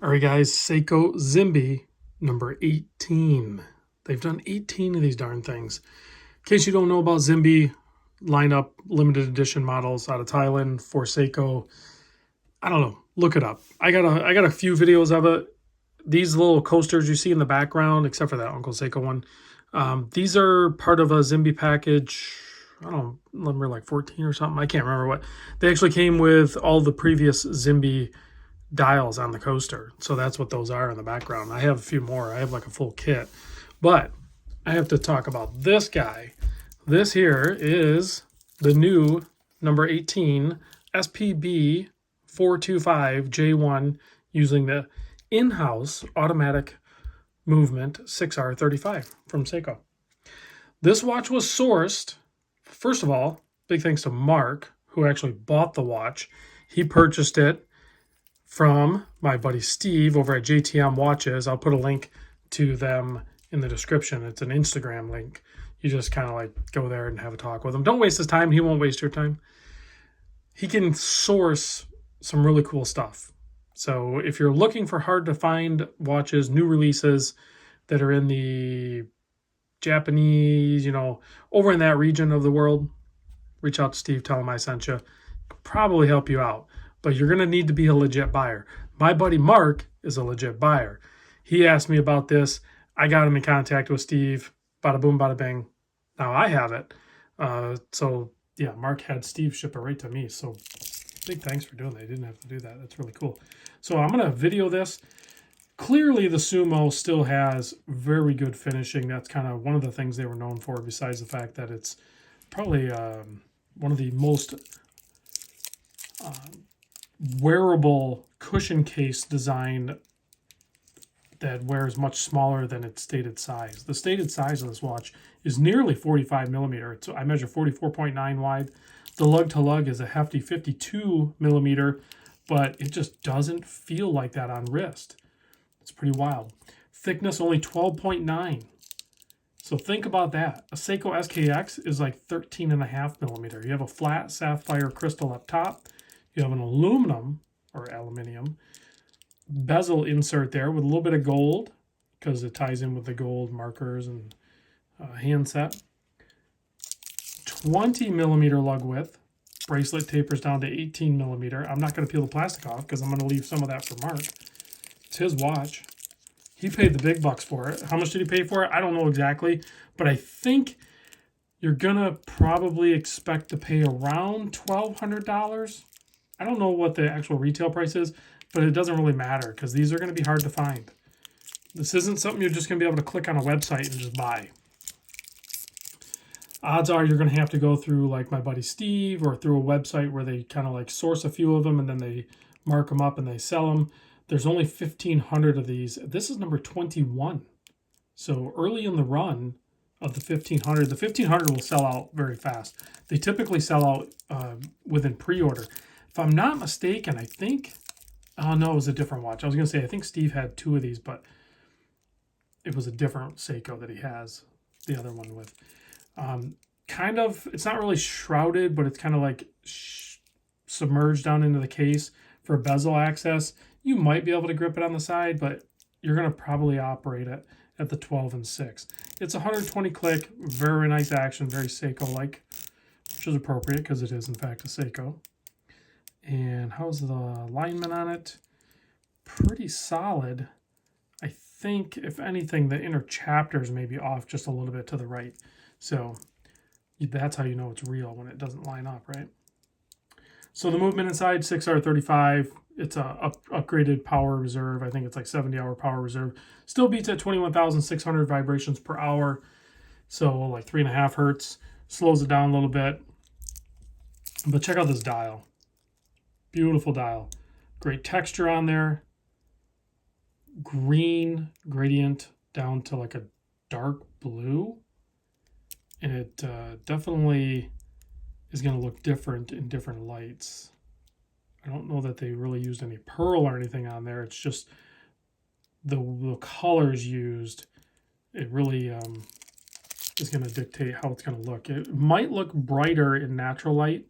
All right, guys, Seiko Zimbe number 18. They've done 18 of these darn things. In case you don't know about Zimbe, lineup limited edition models out of Thailand for Seiko. I don't know, look it up. I got a few videos of it. These little coasters you see in the background, except for that Uncle Seiko one, these are part of a Zimbe package. I don't know, number like 14 or something. I can't remember what. They actually came with all the previous Zimbe dials on the coaster. So that's what those are in the background. I have a few more. I have like a full kit. But I have to talk about this guy. This here is the new number 18 SPB425J1 using the in-house automatic movement 6R35 from Seiko. This watch was sourced, first of all, big thanks to Mark, who actually bought the watch. He purchased it from my buddy Steve over at JTM Watches. I'll put a link to them in the description. It's an Instagram link. You just kind of like go there and have a talk with him. Don't waste his time. He won't waste your time. He can source some really cool stuff. So if you're looking for hard to find watches, new releases that are in the Japanese, over in that region of the world, reach out to Steve, tell him I sent you. Probably help you out. But you're going to need to be a legit buyer. My buddy Mark is a legit buyer. He asked me about this. I got him in contact with Steve. Bada boom, bada bing. Now I have it. So yeah, Mark had Steve ship it right to me. So big thanks for doing that. I didn't have to do that. That's really cool. So I'm going to video this. Clearly the Sumo still has very good finishing. That's kind of one of the things they were known for, besides the fact that it's probably one of the most wearable cushion case design that wears much smaller than its stated size. The stated size of this watch is nearly 45 millimeter. I measure 44.9 wide. The lug to lug is a hefty 52 millimeter, but it just doesn't feel like that on wrist. It's pretty wild. Thickness only 12.9. So think about that. A Seiko SKX is like 13.5 millimeter. You have a flat sapphire crystal up top. You have an aluminum or aluminium bezel insert there with a little bit of gold because it ties in with the gold markers and handset. 20 millimeter lug width. Bracelet tapers down to 18 millimeter. I'm not going to peel the plastic off because I'm going to leave some of that for Mark. It's his watch. He paid the big bucks for it. How much did he pay for it? I don't know exactly, but I think you're going to probably expect to pay around $1,200. I don't know what the actual retail price is, but it doesn't really matter because these are going to be hard to find. This isn't something you're just going to be able to click on a website and just buy. Odds are you're going to have to go through like my buddy Steve or through a website where they kind of like source a few of them and then they mark them up and they sell them. There's only 1,500 of these. This is number 21. So early in the run of the 1,500, the 1,500 will sell out very fast. They typically sell out within pre-order. If I'm not mistaken, I think, oh no, it was a different watch. I was going to say, I think Steve had 2 of these, but it was a different Seiko that he has the other one with. Kind of, it's not really shrouded, but it's kind of like submerged down into the case for bezel access. You might be able to grip it on the side, but you're going to probably operate it at the 12 and 6. It's 120 click, very nice action, very Seiko-like, which is appropriate because it is in fact a Seiko. And how's the alignment on it? Pretty solid. I think, if anything, the inner chapters may be off just a little bit to the right. So that's how you know it's real, when it doesn't line up, right? So the movement inside, 6R35. It's a upgraded power reserve. I think it's like 70-hour power reserve. Still beats at 21,600 vibrations per hour. So like 3.5 hertz. Slows it down a little bit. But check out this dial. Beautiful dial. Great texture on there. Green gradient down to like a dark blue. And it definitely is going to look different in different lights. I don't know that they really used any pearl or anything on there. It's just the colors used. It really is going to dictate how it's going to look. It might look brighter in natural light.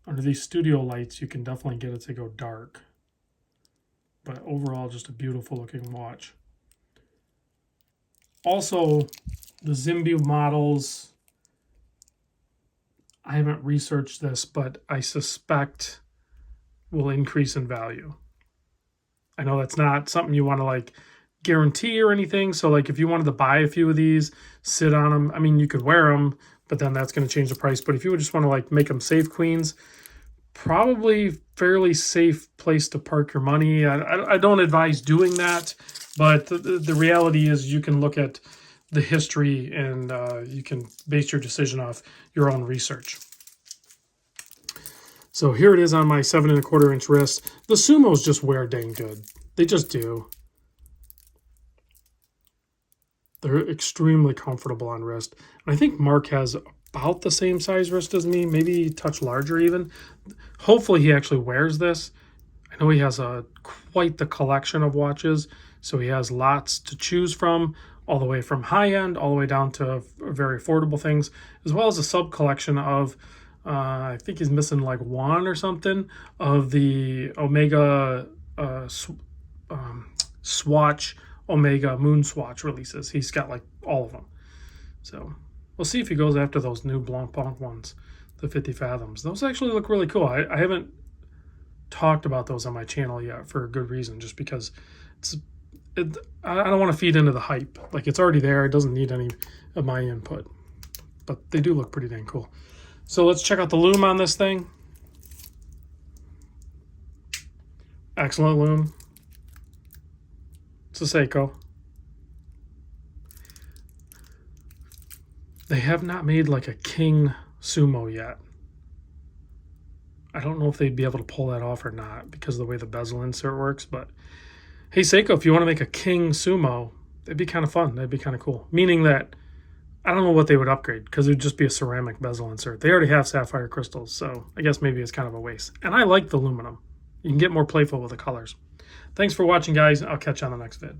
Under these studio lights, you can definitely get it to go dark. but overall just a beautiful looking watch. Also, the Zimbe models, I haven't researched this, but I suspect will increase in value. I know that's not something you want to like guarantee or anything. So like if you wanted to buy a few of these, sit on them, I mean, you could wear them, but then that's going to change the price. But if you would just want to like make them safe queens, probably fairly safe place to park your money. I don't advise doing that, but the reality is you can look at the history and you can base your decision off your own research. So here it is on my 7 1/4 inch wrist. The Sumos just wear dang good. They just do. They're extremely comfortable on wrist. And I think Mark has about the same size wrist as me, maybe a touch larger even. Hopefully he actually wears this. I know he has quite the collection of watches, so he has lots to choose from, all the way from high-end, all the way down to very affordable things, as well as a sub-collection of, I think he's missing like one or something, of the Omega Swatch, Omega Moon Swatch releases. He's got like all of them. So we'll see if he goes after those new Blanc ones, the 50 Fathoms. Those actually look really cool. I haven't talked about those on my channel yet for a good reason, just because I don't want to feed into the hype. Like, it's already there. It doesn't need any of my input. But they do look pretty dang cool. So let's check out the loom on this thing. Excellent loom. It's a Seiko. They have not made like a king Sumo yet. I don't know if they'd be able to pull that off or not because of the way the bezel insert works, but hey, Seiko, if you want to make a king Sumo, it'd be kind of fun. That'd be kind of cool. Meaning that I don't know what they would upgrade, because it would just be a ceramic bezel insert. They already have sapphire crystals, so I guess maybe it's kind of a waste. And I like the aluminum. You can get more playful with the colors. Thanks for watching, guys. I'll catch you on the next vid.